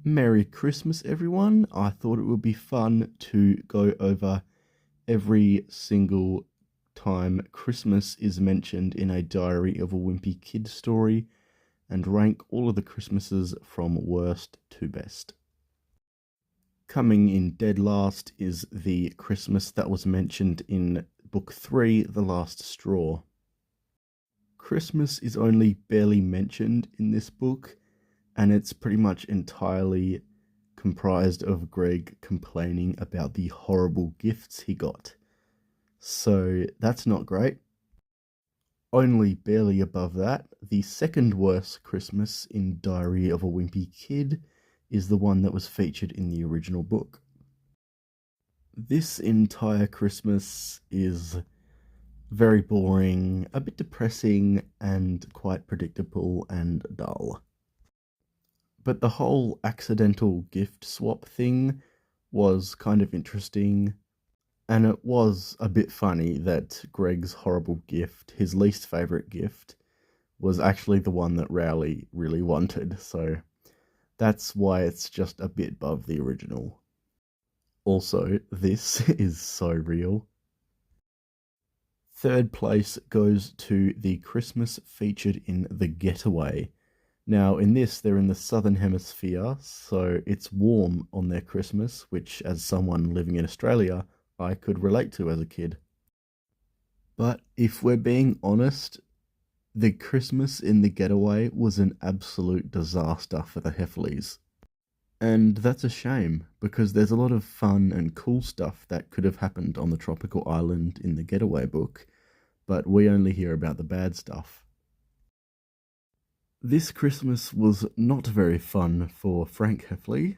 Merry Christmas, everyone. I thought it would be fun to go over every single time Christmas is mentioned in a Diary of a Wimpy Kid story and rank all of the Christmases from worst to best. Coming in dead last is the Christmas that was mentioned in Book 3, The Last Straw. Christmas is only barely mentioned in this book, and it's pretty much entirely comprised of Greg complaining about the horrible gifts he got. So that's not great. Only barely above that, the second worst Christmas in Diary of a Wimpy Kid is the one that was featured in the original book. This entire Christmas is very boring, a bit depressing, and quite predictable and dull. But the whole accidental gift swap thing was kind of interesting, and it was a bit funny that Greg's horrible gift, his least favourite gift, was actually the one that Rowley really wanted, so that's why it's just a bit above the original. Also, this is so real. Third place goes to the Christmas featured in The Getaway. Now, in this, they're in the southern hemisphere, so it's warm on their Christmas, which, as someone living in Australia, I could relate to as a kid. But if we're being honest, the Christmas in The Getaway was an absolute disaster for the Heffleys. And that's a shame, because there's a lot of fun and cool stuff that could have happened on the tropical island in the Getaway book, but we only hear about the bad stuff. This Christmas was not very fun for Frank Heffley,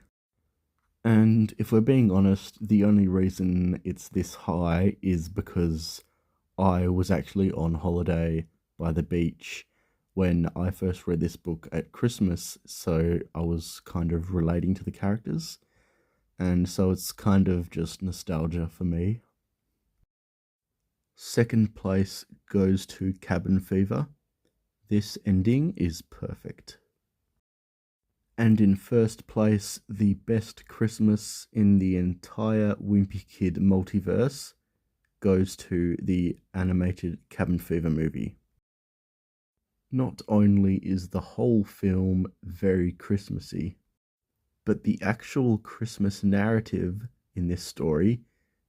and if we're being honest, the only reason it's this high is because I was actually on holiday by the beach when I first read this book at Christmas, so I was kind of relating to the characters, and so it's kind of just nostalgia for me. Second place goes to Cabin Fever. This ending is perfect. And in first place, the best Christmas in the entire Wimpy Kid multiverse goes to the animated Cabin Fever movie. Not only is the whole film very Christmassy, but the actual Christmas narrative in this story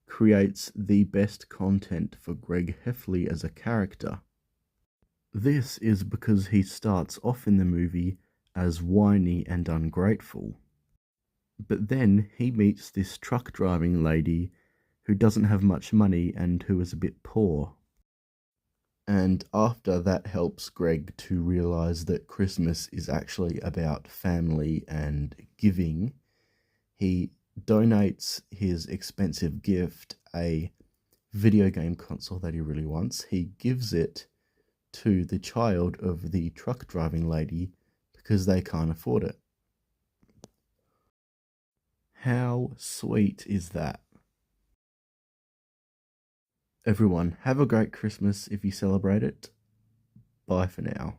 creates the best content for Greg Heffley as a character. This is because he starts off in the movie as whiny and ungrateful. But then he meets this truck driving lady who doesn't have much money and who is a bit poor. And after that helps Greg to realise that Christmas is actually about family and giving, he donates his expensive gift, a video game console that he really wants. He gives it to the child of the truck driving lady because they can't afford it. How sweet is that? Everyone, have a great Christmas if you celebrate it. Bye for now.